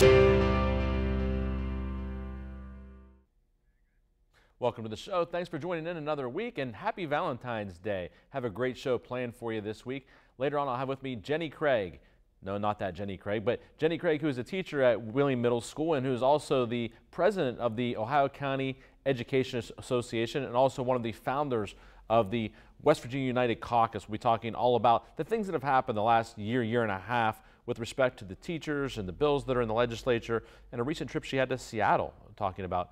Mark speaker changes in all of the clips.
Speaker 1: Welcome to the show. Thanks for joining in another week, and happy Valentine's Day. Have a great show planned for you this week. Later on, I'll have with me Jenny Craig. No, not that Jenny Craig, but Jenny Craig, who is a teacher at Wheeling Middle School and who is also the president of the Ohio County Education Association and also one of the founders of the West Virginia United Caucus. We'll be talking all about the things that have happened the last year and a half with respect to the teachers and the bills that are in the legislature, and a recent trip she had to Seattle, talking about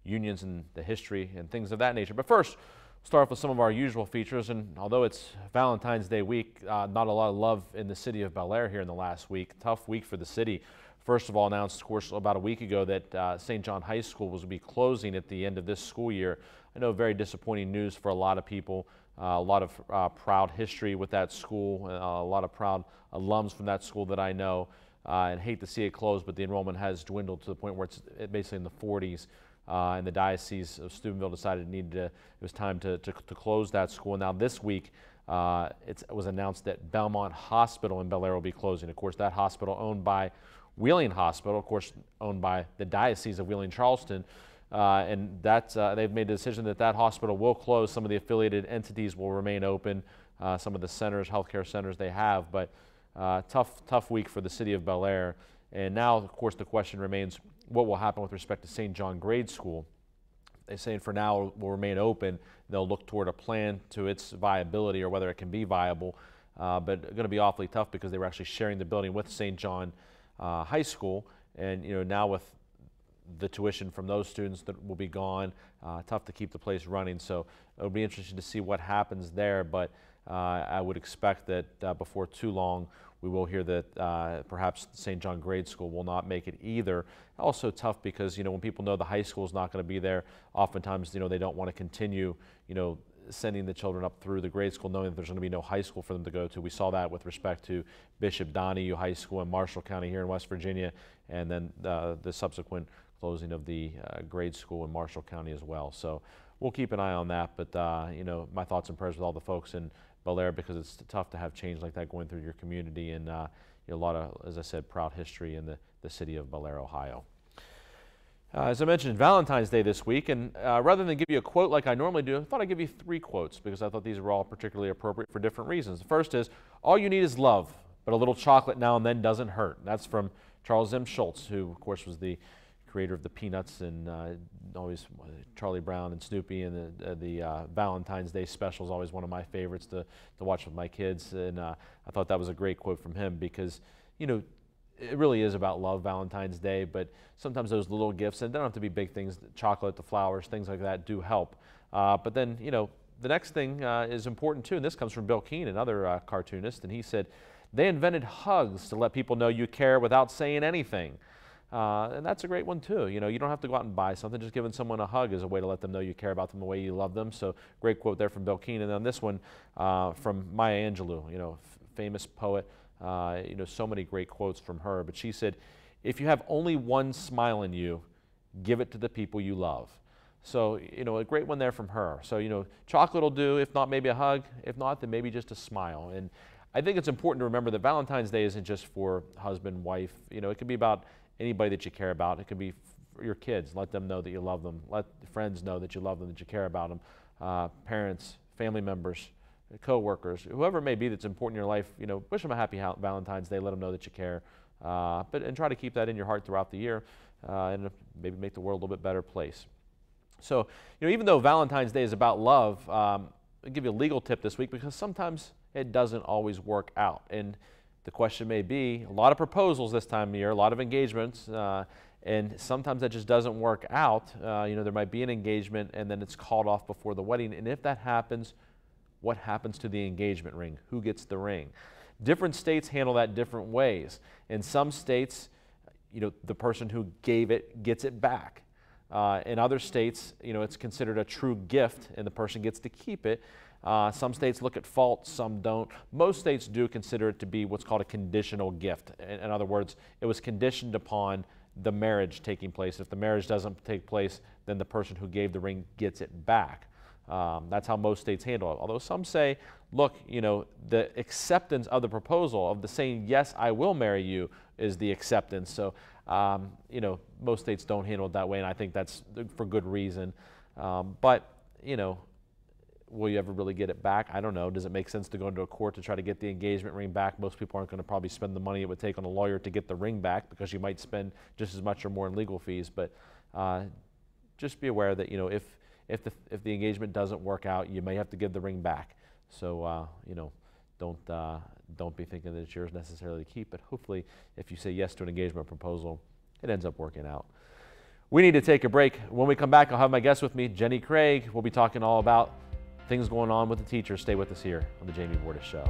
Speaker 1: unions and the history and things of that nature. But first, we'll start off with some of our usual features. And although it's Valentine's Day week, not a lot of love in the city of Bel Air here in the last week. Tough week for the city. First of all, announced, of course, about a week ago that St. John High School will be closing at the end of this school year. I know very disappointing news for a lot of people. A lot of proud history with that school, a lot of proud alums from that school that I know, and hate to see it close, but the enrollment has dwindled to the point where it's basically in the 40s. And the Diocese of Steubenville decided it was time to close that school. And now this week, it was announced that Belmont Hospital in Bel Air will be closing. Of course, that hospital owned by Wheeling Hospital, of course, owned by the Diocese of Wheeling-Charleston. And they've made a decision that that hospital will close. Some of the affiliated entities will remain open. Some of the centers, healthcare centers they have, but tough week for the city of Bel Air. And now, of course, the question remains, what will happen with respect to St. John Grade School? They're saying for now it will remain open. They'll look toward a plan to its viability or whether it can be viable, but going to be awfully tough because they were actually sharing the building with St. John High School, and now with the tuition from those students that will be gone, tough to keep the place running. So it'll be interesting to see what happens there, but I would expect that before too long we will hear that perhaps St. John Grade School will not make it either. Also tough because, when people know the high school is not going to be there, oftentimes, they don't want to continue, sending the children up through the grade school knowing that there's going to be no high school for them to go to. We saw that with respect to Bishop Donahue High School in Marshall County here in West Virginia, and then the subsequent closing of the grade school in Marshall County as well. So we'll keep an eye on that, but my thoughts and prayers with all the folks in Bel Air, because it's tough to have change like that going through your community, and a lot of, as I said, proud history in the city of Bel Air, Ohio. As I mentioned, Valentine's Day this week, and rather than give you a quote like I normally do, I thought I'd give you 3 quotes because I thought these were all particularly appropriate for different reasons. The first is, all you need is love, but a little chocolate now and then doesn't hurt. And that's from Charles M. Schulz, who, of course, was the creator of the Peanuts and always Charlie Brown and Snoopy, and the Valentine's Day special is always one of my favorites to watch with my kids. And I thought that was a great quote from him because, it really is about love, Valentine's Day, but sometimes those little gifts, and they don't have to be big things, chocolate, the flowers, things like that do help. But then, the next thing is important too, and this comes from Bill Keane, another cartoonist, and he said, they invented hugs to let people know you care without saying anything. And that's a great one too. You don't have to go out and buy something. Just giving someone a hug is a way to let them know you care about them, the way you love them. So great quote there from Bill Keane. And then this one from Maya Angelou, famous poet. So many great quotes from her. But she said, if you have only one smile in you, give it to the people you love. So, a great one there from her. So, chocolate will do. If not, maybe a hug. If not, then maybe just a smile. And I think it's important to remember that Valentine's Day isn't just for husband, wife. It could be about anybody that you care about. It could be for your kids. Let them know that you love them. Let friends know that you love them, that you care about them. Parents, family members, co-workers, whoever it may be that's important in your life, wish them a happy Valentine's Day. Let them know that you care. And try to keep that in your heart throughout the year and maybe make the world a little bit better place. So, even though Valentine's Day is about love, I'll give you a legal tip this week because sometimes it doesn't always work out. And the question may be, a lot of proposals this time of year, a lot of engagements, and sometimes that just doesn't work out. There might be an engagement and then it's called off before the wedding. And if that happens, what happens to the engagement ring? Who gets the ring? Different states handle that different ways. In some states, the person who gave it gets it back. In other states, it's considered a true gift and the person gets to keep it. Some states look at fault, some don't. Most states do consider it to be what's called a conditional gift. In other words, it was conditioned upon the marriage taking place. If the marriage doesn't take place, then the person who gave the ring gets it back. That's how most states handle it. Although some say, look, the acceptance of the proposal, of the saying, yes, I will marry you, is the acceptance. So, most states don't handle it that way, and I think that's for good reason. But, will you ever really get it back? I don't know. Does it make sense to go into a court to try to get the engagement ring back? Most people aren't going to probably spend the money it would take on a lawyer to get the ring back, because you might spend just as much or more in legal fees. But just be aware that, if the engagement doesn't work out, you may have to give the ring back. So, don't be thinking that it's yours necessarily to keep. But hopefully, if you say yes to an engagement proposal, it ends up working out. We need to take a break. When we come back, I'll have my guest with me, Jenny Craig. We'll be talking all about things going on with the teachers. Stay with us here on the Jamie Bordas Show.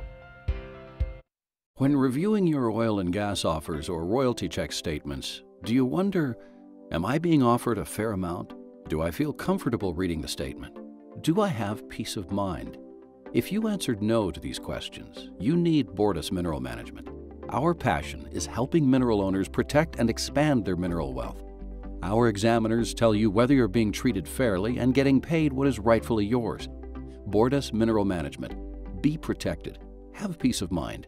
Speaker 2: When reviewing your oil and gas offers or royalty check statements, do you wonder, am I being offered a fair amount? Do I feel comfortable reading the statement? Do I have peace of mind? If you answered no to these questions, you need Bordas Mineral Management. Our passion is helping mineral owners protect and expand their mineral wealth. Our examiners tell you whether you're being treated fairly and getting paid what is rightfully yours. Bordas Mineral Management. Be protected. Have peace of mind.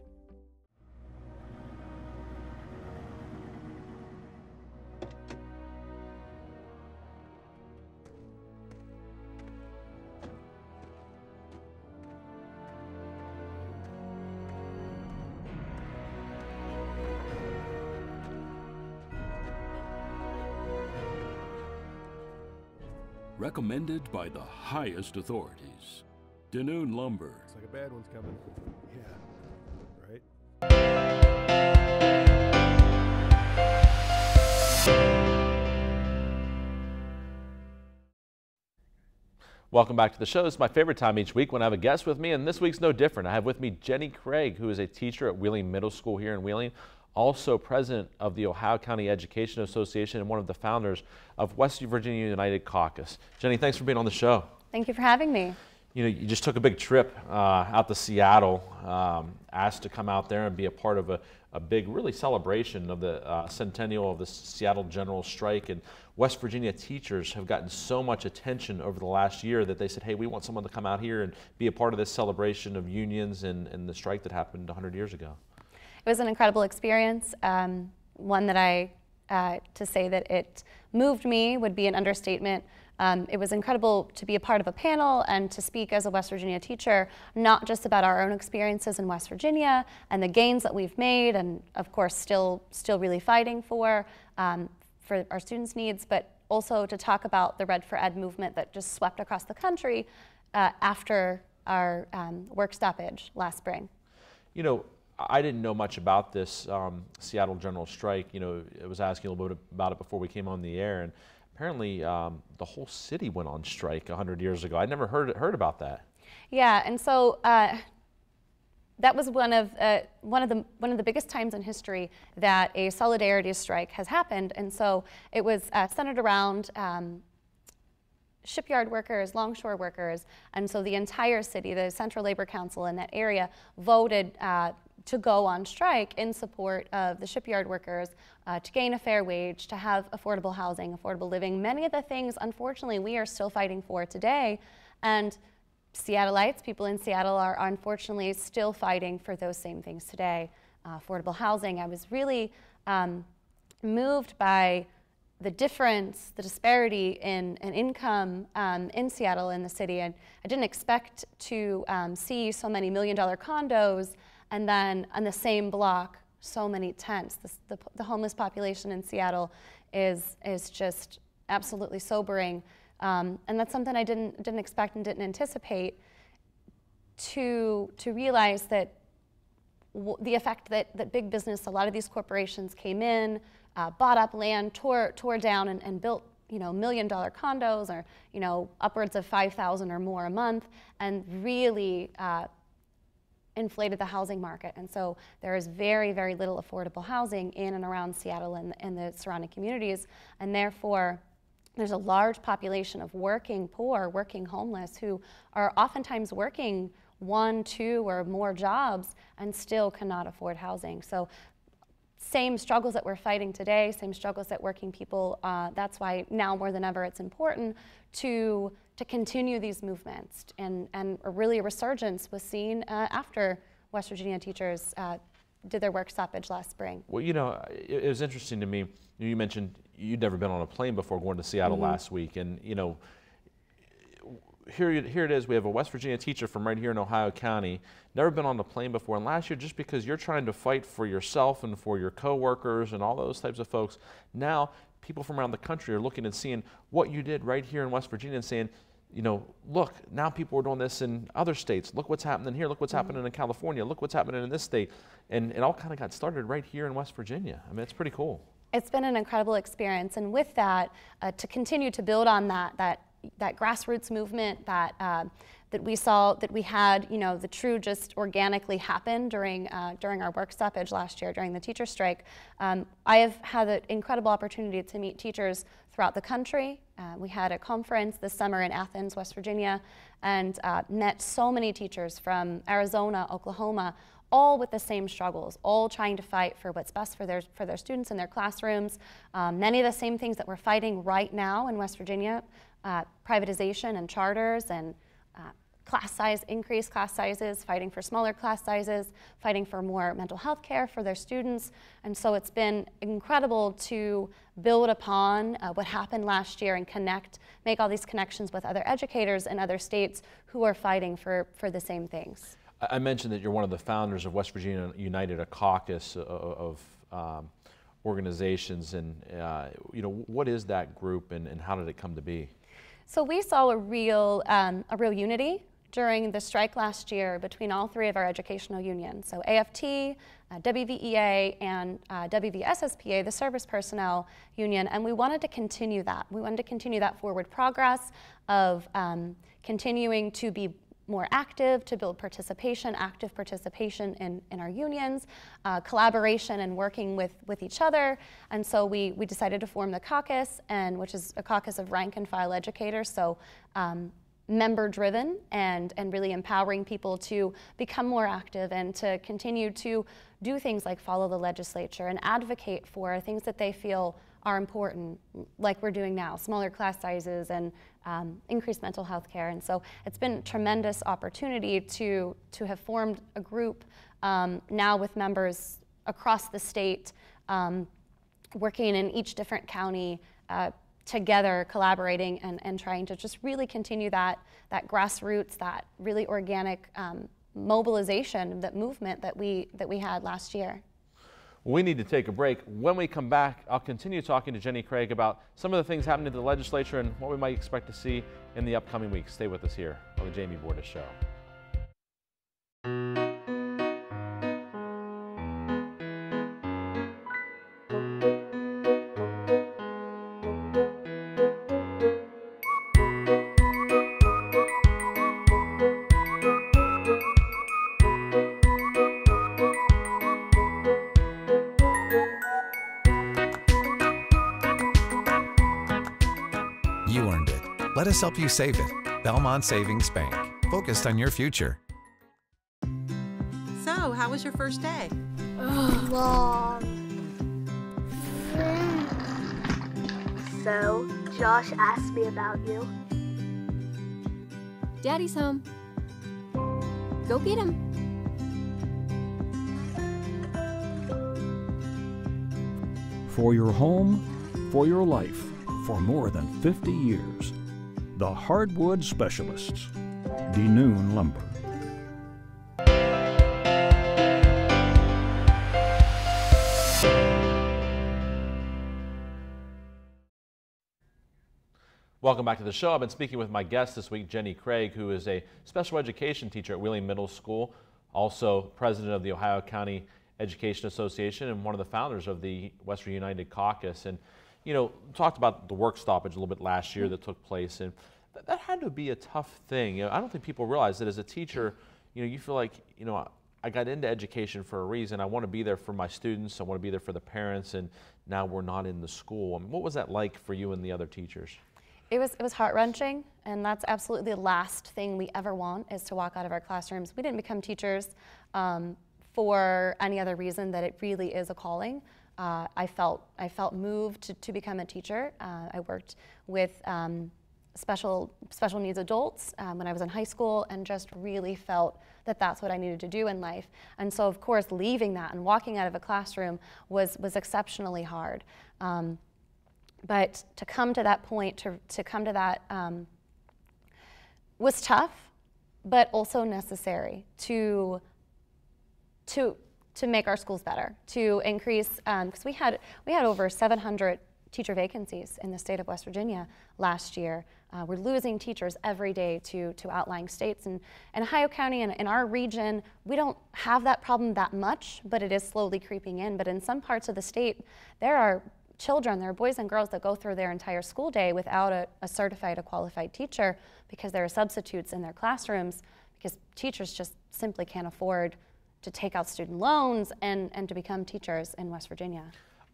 Speaker 3: Recommended by the highest authorities. Danoon Lumber.
Speaker 4: Looks like a bad one's coming. Yeah. Right?
Speaker 1: Welcome back to the show. This is my favorite time each week when I have a guest with me, and this week's no different. I have with me Jenny Craig, who is a teacher at Wheeling Middle School here in Wheeling, also president of the Ohio County Education Association and one of the founders of West Virginia United Caucus. Jenny, thanks for being on the show.
Speaker 5: Thank you for having me.
Speaker 1: You just took a big trip out to Seattle, asked to come out there and be a part of a big, really celebration of the centennial of the Seattle General Strike. And West Virginia teachers have gotten so much attention over the last year that they said, hey, we want someone to come out here and be a part of this celebration of unions and the strike that happened 100 years ago.
Speaker 5: It was an incredible experience, one that to say that it moved me would be an understatement. It was incredible to be a part of a panel and to speak as a West Virginia teacher, not just about our own experiences in West Virginia and the gains that we've made and, of course, still really fighting for our students' needs, but also to talk about the Red for Ed movement that just swept across the country after our work stoppage last spring.
Speaker 1: I didn't know much about this Seattle General Strike. I was asking a little bit about it before we came on the air, and apparently the whole city went on strike 100 years ago. I'd never heard about that. Yeah, and so that was one of the biggest times in history that a solidarity strike has happened, and so it was centered around shipyard workers, longshore workers, and so the entire city, the Central Labor Council in that area, voted to go on strike in support of the shipyard workers, to gain a fair wage, to have affordable housing, affordable living, many of the things, unfortunately, we are still fighting for today. And Seattleites, people in Seattle, are unfortunately still fighting for those same things today. Affordable housing. I was really moved by the difference, the disparity in income in Seattle, in the city. And I didn't expect to see so many million-dollar condos and then on the same block, so many tents. The homeless population in Seattle is just absolutely sobering. And that's something I didn't expect and didn't anticipate, to realize that the effect that big business, a lot of these corporations came in, bought up land, tore down and built million-dollar condos, or upwards of 5,000 or more a month, and really inflated the housing market. And so there is very, very little affordable housing in and around Seattle and the surrounding communities, and therefore there's a large population of working poor, working homeless, who are oftentimes working 1, 2, or more jobs and still cannot afford housing. So same struggles that we're fighting today, same struggles that working people, that's why now more than ever it's important to
Speaker 5: continue these movements. And really a resurgence was seen after West Virginia teachers did their work stoppage last spring.
Speaker 1: Well, you know, it was interesting to me. You mentioned you'd never been on a plane before going to Seattle last week, and you know, here it is. We have a West Virginia teacher from right here in Ohio County, never been on a plane before, and last year, just because you're trying to fight for yourself and for your coworkers and all those types of folks, now people from around the country are looking and seeing what you did right here in West Virginia and saying, you know, look, now people are doing this in other states. Look what's happening here. Look what's happening in California. Look what's happening in this state. And it all kind of got started right here in West Virginia. I mean, it's pretty cool.
Speaker 5: It's been an incredible experience. And with that, to continue to build on that grassroots movement that we saw, that we had, you know, the true just organically happen during our work stoppage last year, during the teacher strike. I have had the incredible opportunity to meet teachers throughout the country. We had a conference this summer in Athens, West Virginia, and met so many teachers from Arizona, Oklahoma, all with the same struggles, all trying to fight for what's best for their students in their classrooms. Many of the same things that we're fighting right now in West Virginia, privatization and charters and increased class sizes, fighting for smaller class sizes, fighting for more mental health care for their students. And so it's been incredible to build upon what happened last year and make all these connections with other educators in other states who are fighting for the same things.
Speaker 1: I mentioned that you're one of the founders of West Virginia United, a caucus of organizations, and you know, what is that group and how did it come to be?
Speaker 5: So we saw a real unity during the strike last year between all three of our educational unions. So AFT, WVEA, and WVSSPA, the service personnel union, and we wanted to continue that. We wanted to continue that forward progress of continuing to be more active, to build active participation in our unions, collaboration and working with each other. And so we decided to form the caucus, which is a caucus of rank and file educators. So member driven and really empowering people to become more active and to continue to do things like follow the legislature and advocate for things that they feel are important, like we're doing now, smaller class sizes and increased mental health care. And so it's been a tremendous opportunity to have formed a group now with members across the state, working in each different county together, collaborating and trying to just really continue that grassroots, that really organic mobilization, that movement that we had last year.
Speaker 1: We need to take a break. When we come back, I'll continue talking to Jenny Craig about some of the things happening to the legislature and what we might expect to see in the upcoming weeks. Stay with us here on the Jamie Bordas Show.
Speaker 6: You earned it. Let us help you save it. Belmont Savings Bank. Focused on your future.
Speaker 7: So, how was your first day?
Speaker 8: Long. So, Josh asked me about you.
Speaker 9: Daddy's home. Go get him.
Speaker 10: For your home, for your life, for more than 50 years. The Hardwood Specialists. DeNoon Lumber.
Speaker 1: Welcome back to the show. I've been speaking with my guest this week, Jenny Craig, who is a special education teacher at Wheeling Middle School, also president of the Ohio County Education Association and one of the founders of the West Virginia United Caucus. And you know, talked about the work stoppage a little bit last year that took place, and that had to be a tough thing. You know, I don't think people realize that as a teacher, you know, you feel like, you know, I got into education for a reason. I want to be there for my students. I want to be there for the parents, and now we're not in the school. I mean, what was that like for you and the other teachers?
Speaker 5: It was heart-wrenching, and that's absolutely the last thing we ever want, is to walk out of our classrooms. We didn't become teachers for any other reason that it really is a calling. I felt moved to become a teacher. I worked with special needs adults when I was in high school, and just really felt that that's what I needed to do in life. And so, of course, leaving that and walking out of a classroom was exceptionally hard. But to come to that point, to come to that was tough, but also necessary to make our schools better, to increase, because we had over 700 teacher vacancies in the state of West Virginia last year. We're losing teachers every day to outlying states. And in Ohio County and in our region, we don't have that problem that much, but it is slowly creeping in. But in some parts of the state, there are children, there are boys and girls that go through their entire school day without a certified, a qualified teacher, because there are substitutes in their classrooms, because teachers just simply can't afford to take out student loans and to become teachers in West Virginia.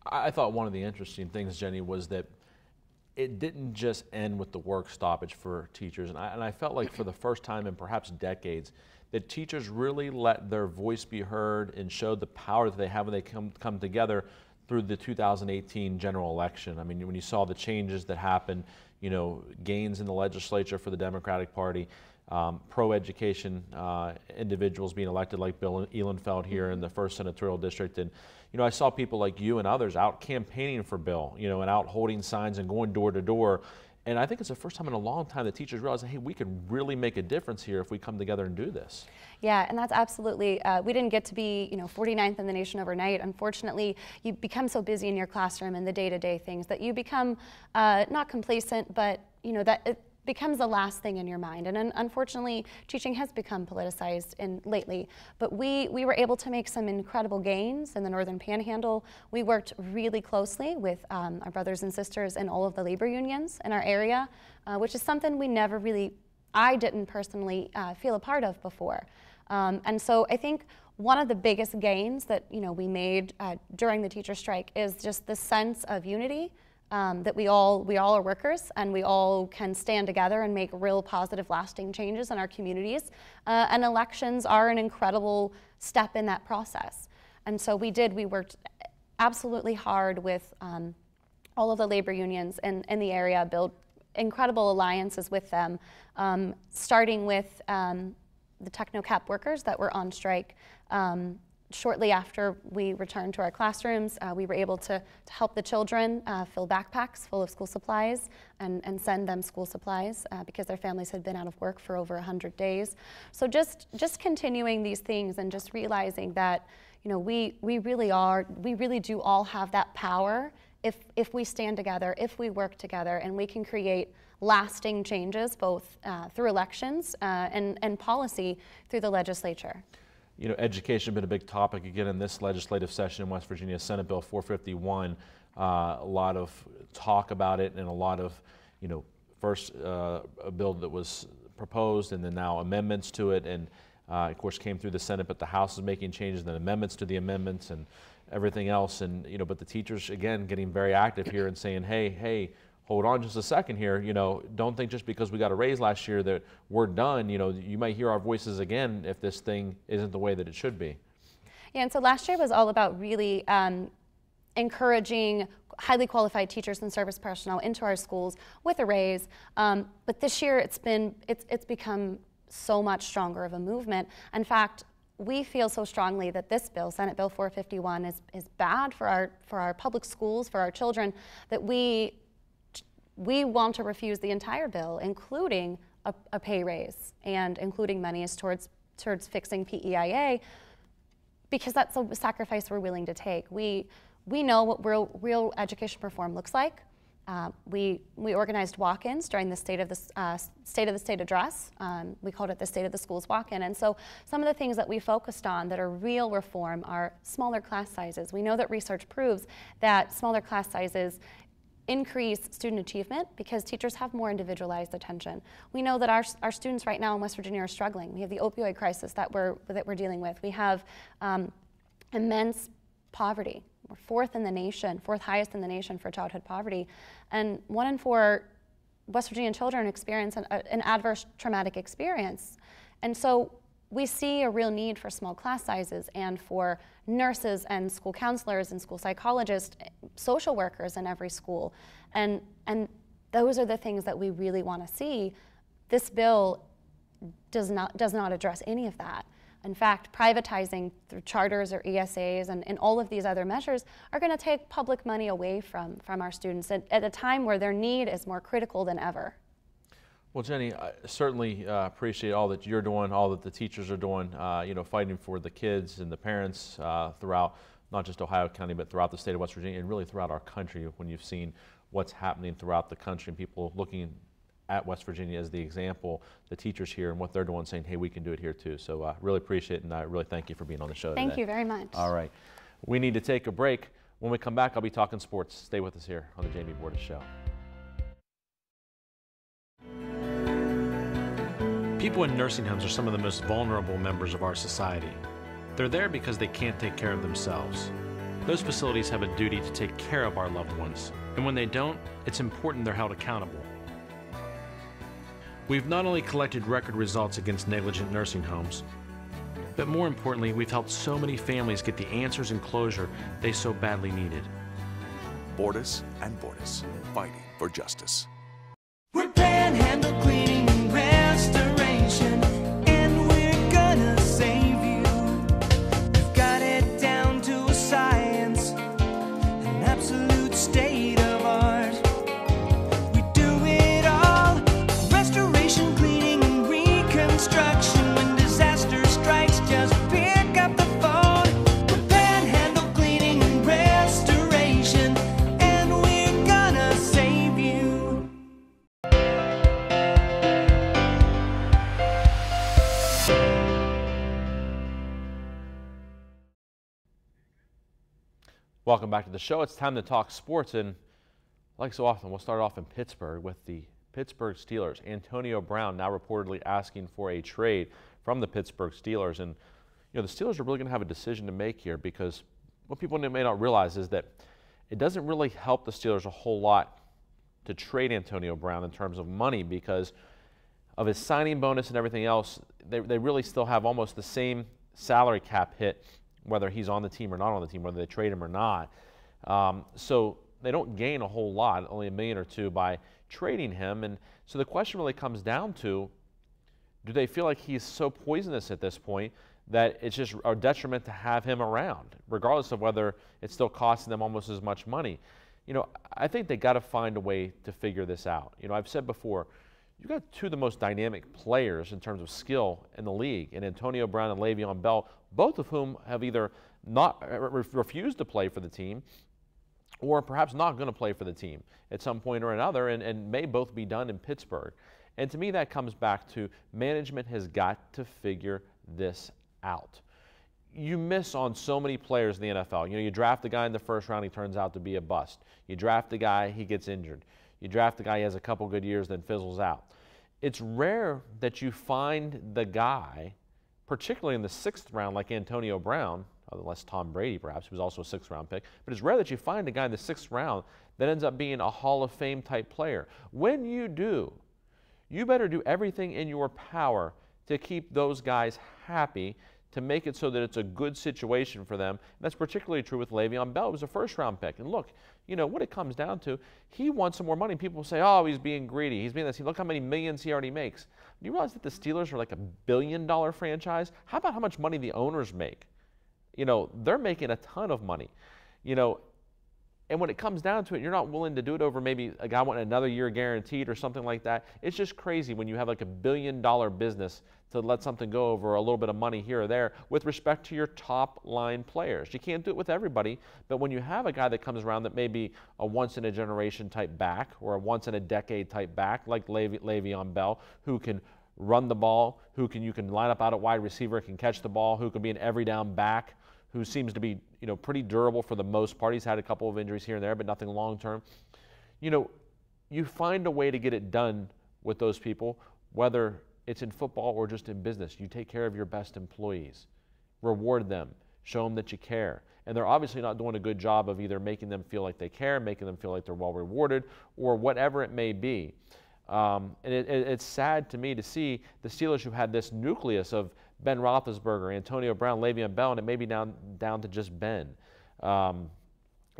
Speaker 1: I thought one of the interesting things, Jenny, was that it didn't just end with the work stoppage for teachers. And I felt like for the first time in perhaps decades, that teachers really let their voice be heard and showed the power that they have when they come together through the 2018 general election. I mean, when you saw the changes that happened, you know, gains in the legislature for the Democratic Party, pro-education individuals being elected like Bill Ehlenfeld here in the 1st Senatorial District. And, you know, I saw people like you and others out campaigning for Bill, you know, and out holding signs and going door to door. And I think it's the first time in a long time that teachers realize, hey, we can really make a difference here if we come together and do this.
Speaker 5: Yeah, and that's absolutely, we didn't get to be, you know, 49th in the nation overnight. Unfortunately, you become so busy in your classroom and the day-to-day things that you become not complacent, but, you know, that it becomes the last thing in your mind. And unfortunately, teaching has become politicized lately. But we were able to make some incredible gains in the Northern Panhandle. We worked really closely with our brothers and sisters in all of the labor unions in our area, which is something we never really, I didn't personally feel a part of before. And so I think one of the biggest gains that, you know, we made during the teacher strike is just the sense of unity. That we all are workers, and we all can stand together and make real positive, lasting changes in our communities. And elections are an incredible step in that process. And so we worked absolutely hard with all of the labor unions in the area, build incredible alliances with them, starting with the TechnoCap workers that were on strike. Shortly after we returned to our classrooms, we were able to help the children fill backpacks full of school supplies and send them school supplies because their families had been out of work for over 100 days. So just continuing these things and just realizing that, you know, we really do all have that power if we stand together, if we work together, and we can create lasting changes both through elections and policy through the legislature.
Speaker 1: You know, education has been a big topic again in this legislative session in West Virginia. Senate Bill 451, a lot of talk about it, and a lot of, you know, first a bill that was proposed and then now amendments to it, and of course came through the Senate, but the House is making changes and then amendments to the amendments and everything else. And, you know, but the teachers, again, getting very active here and saying, hey, hold on just a second here, you know, don't think just because we got a raise last year that we're done. You know, you might hear our voices again if this thing isn't the way that it should be.
Speaker 5: Yeah, and so last year was all about really encouraging highly qualified teachers and service personnel into our schools with a raise. But this year it's become so much stronger of a movement. In fact, we feel so strongly that this bill, Senate Bill 451, is bad for our public schools, for our children, that we want to refuse the entire bill, including a pay raise and including monies towards fixing PEIA, because that's a sacrifice we're willing to take. We know what real education reform looks like. We organized walk-ins during the State of the State address. We called it the State of the Schools walk-in. And so some of the things that we focused on that are real reform are smaller class sizes. We know that research proves that smaller class sizes increase student achievement because teachers have more individualized attention. We know that our students right now in West Virginia are struggling. We have the opioid crisis that we're dealing with. We have immense poverty. We're fourth highest in the nation for childhood poverty. And 1 in 4 West Virginian children experience an adverse traumatic experience. And so we see a real need for small class sizes and for nurses and school counselors and school psychologists, social workers in every school. And Those are the things that we really want to see. This bill does not address any of that. In fact, privatizing through charters or ESAs and all of these other measures are going to take public money away from our students at a time where their need is more critical than ever.
Speaker 1: Well, Jenny, I certainly appreciate all that you're doing, all that the teachers are doing, you know, fighting for the kids and the parents throughout not just Ohio County, but throughout the state of West Virginia and really throughout our country when you've seen what's happening throughout the country and people looking at West Virginia as the example, the teachers here and what they're doing, saying, hey, we can do it here too. So really appreciate it, and I really thank you for being on the show today.
Speaker 5: Thank you very much.
Speaker 1: All right. We need to take a break. When we come back, I'll be talking sports. Stay with us here on the Jamie Bordas Show.
Speaker 7: People in nursing homes are some of the most vulnerable members of our society. They're there because they can't take care of themselves. Those facilities have a duty to take care of our loved ones, and when they don't, it's important they're held accountable. We've not only collected record results against negligent nursing homes, but more importantly, we've helped so many families get the answers and closure they so badly needed.
Speaker 11: Bordas and Bordas, fighting for justice.
Speaker 12: We're Panhandle Cleaning and Restoration, and we're gonna save you. We've got it down to a science, an absolute state of art. We do it all, restoration, cleaning, and reconstruction. When disaster strikes, just pick up the phone. We're Panhandle Cleaning and Restoration, and we're gonna save you.
Speaker 1: Welcome back to the show. It's time to talk sports, and like so often, we'll start off in Pittsburgh with the Pittsburgh Steelers. Antonio Brown now reportedly asking for a trade from the Pittsburgh Steelers, and you know the Steelers are really going to have a decision to make here, because what people may not realize is that it doesn't really help the Steelers a whole lot to trade Antonio Brown in terms of money, because of his signing bonus and everything else. They really still have almost the same salary cap hit, whether he's on the team or not on the team, whether they trade him or not. So they don't gain a whole lot, only $1 million or $2 million by trading him. And so the question really comes down to, do they feel like he's so poisonous at this point that it's just a detriment to have him around, regardless of whether it's still costing them almost as much money? You know, I think they got to find a way to figure this out. You know, I've said before, you've got two of the most dynamic players in terms of skill in the league, and Antonio Brown and Le'Veon Bell, both of whom have either not refused to play for the team or perhaps not going to play for the team at some point or another, and may both be done in Pittsburgh. And to me, that comes back to management has got to figure this out. You miss on so many players in the NFL. You know, you draft a guy in the first round, he turns out to be a bust. You draft a guy, he gets injured. You draft a guy, he has a couple good years, then fizzles out. It's rare that you find the guy, particularly in the 6th round like Antonio Brown, unless Tom Brady perhaps, who was also a 6th round pick, but it's rare that you find a guy in the 6th round that ends up being a Hall of Fame type player. When you do, you better do everything in your power to keep those guys happy, to make it so that it's a good situation for them. And that's particularly true with Le'Veon Bell, who was a 1st round pick. And look, you know, what it comes down to, he wants some more money. People say, oh, he's being greedy. He's being this. Look how many millions he already makes. Do you realize that the Steelers are like $1 billion franchise? How about how much money the owners make? You know, they're making a ton of money. You know, and when it comes down to it, you're not willing to do it over maybe a guy wanting another year guaranteed or something like that. It's just crazy when you have like $1 billion business to let something go over a little bit of money here or there with respect to your top line players. You can't do it with everybody, but when you have a guy that comes around that may be a once in a generation type back or a once in a decade type back like Le'Veon Bell, who can run the ball, you can line up out at wide receiver, can catch the ball, who can be an every down back, who seems to be, you know, pretty durable for the most part. He's had a couple of injuries here and there, but nothing long term. You know, you find a way to get it done with those people, whether it's in football or just in business. You take care of your best employees, reward them, show them that you care. And they're obviously not doing a good job of either making them feel like they care, making them feel like they're well rewarded, or whatever it may be. And it's sad to me to see the Steelers, who had this nucleus of Ben Roethlisberger, Antonio Brown, Le'Veon Bell, and it may be down to just Ben.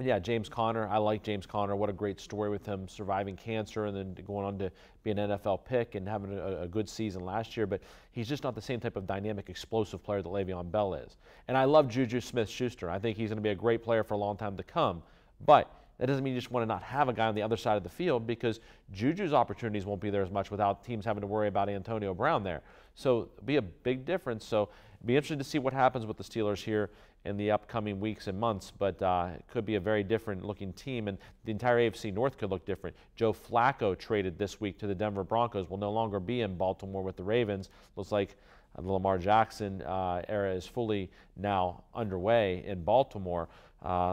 Speaker 1: Yeah, James Conner. I like James Conner. What a great story with him surviving cancer and then going on to be an NFL pick and having a good season last year. But he's just not the same type of dynamic, explosive player that Le'Veon Bell is. And I love Juju Smith-Schuster. I think he's going to be a great player for a long time to come. But that doesn't mean you just want to not have a guy on the other side of the field, because Juju's opportunities won't be there as much without teams having to worry about Antonio Brown there. So it'll be a big difference. So it'll be interesting to see what happens with the Steelers here in the upcoming weeks and months, but it could be a very different looking team, and the entire AFC North could look different. Joe Flacco, traded this week to the Denver Broncos, will no longer be in Baltimore with the Ravens. Looks like the Lamar Jackson era is fully now underway in Baltimore.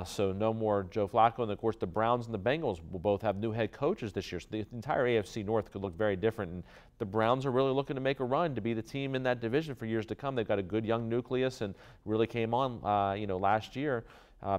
Speaker 1: So no more Joe Flacco. And of course, the Browns and the Bengals will both have new head coaches this year. So the entire AFC North could look very different. And the Browns are really looking to make a run to be the team in that division for years to come. They've got a good young nucleus and really came on, last year.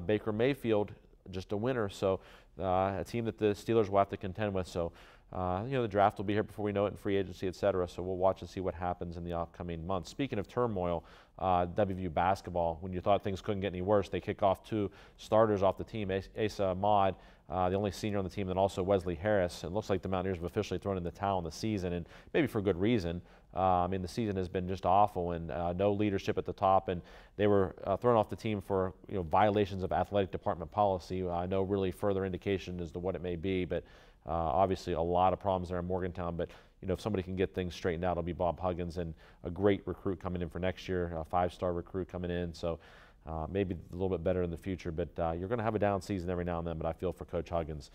Speaker 1: Baker Mayfield, just a winner. So a team that the Steelers will have to contend with. So, the draft will be here before we know it, in free agency, et cetera. So we'll watch and see what happens in the upcoming months. Speaking of turmoil, WVU basketball, when you thought things couldn't get any worse, they kick off 2 starters off the team, Asa Ahmad, the only senior on the team, and also Wesley Harris. It looks like the Mountaineers have officially thrown in the towel in the season, and maybe for good reason. The season has been just awful, and no leadership at the top, and they were thrown off the team for violations of athletic department policy. No really further indication as to what it may be, but obviously a lot of problems there in Morgantown. But if somebody can get things straightened out, it'll be Bob Huggins, and a great recruit coming in for next year, a 5-star recruit coming in. So maybe a little bit better in the future, but you're going to have a down season every now and then. But I feel for Coach Huggins.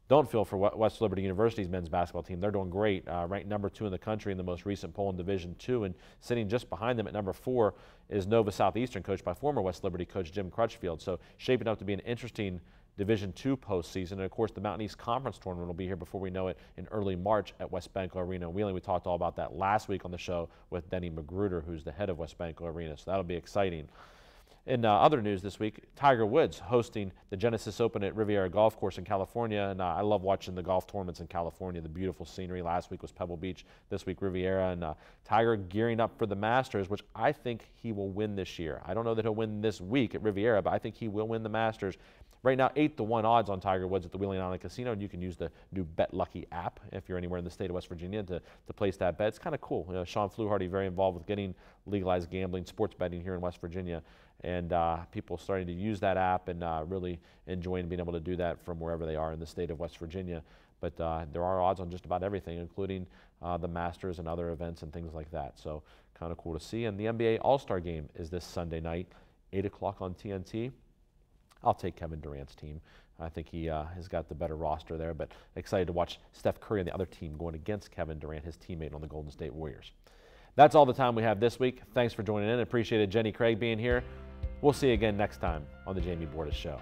Speaker 1: Don't feel for West Liberty University's men's basketball team. They're doing great, ranked number 2 in the country in the most recent poll in Division II, and sitting just behind them at number 4 is Nova Southeastern, coached by former West Liberty coach Jim Crutchfield. So shaping up to be an interesting Division II postseason. And of course, the Mountain East Conference tournament will be here before we know it in early March at West Banco Arena in Wheeling. We talked all about that last week on the show with Denny Magruder, who's the head of West Banco Arena. So that'll be exciting. In other news this week, Tiger Woods hosting the Genesis Open at Riviera Golf Course in California. And I love watching the golf tournaments in California, the beautiful scenery. Last week was Pebble Beach, this week Riviera. And Tiger gearing up for the Masters, which I think he will win this year. I don't know that he'll win this week at Riviera, but I think he will win the Masters. Right now, 8-1 odds on Tiger Woods at the Wheeling Island Casino, and you can use the new Bet Lucky app if you're anywhere in the state of West Virginia to place that bet. It's kind of cool. Sean Fluharty very involved with getting legalized gambling, sports betting here in West Virginia, and people starting to use that app and really enjoying being able to do that from wherever they are in the state of West Virginia. But there are odds on just about everything, including the Masters and other events and things like that. So kind of cool to see. And the NBA All-Star Game is this Sunday night, 8 o'clock on TNT. I'll take Kevin Durant's team. I think he has got the better roster there, but excited to watch Steph Curry and the other team going against Kevin Durant, his teammate on the Golden State Warriors. That's all the time we have this week. Thanks for joining in. Appreciated Jenny Craig being here. We'll see you again next time on the Jamie Bordas Show.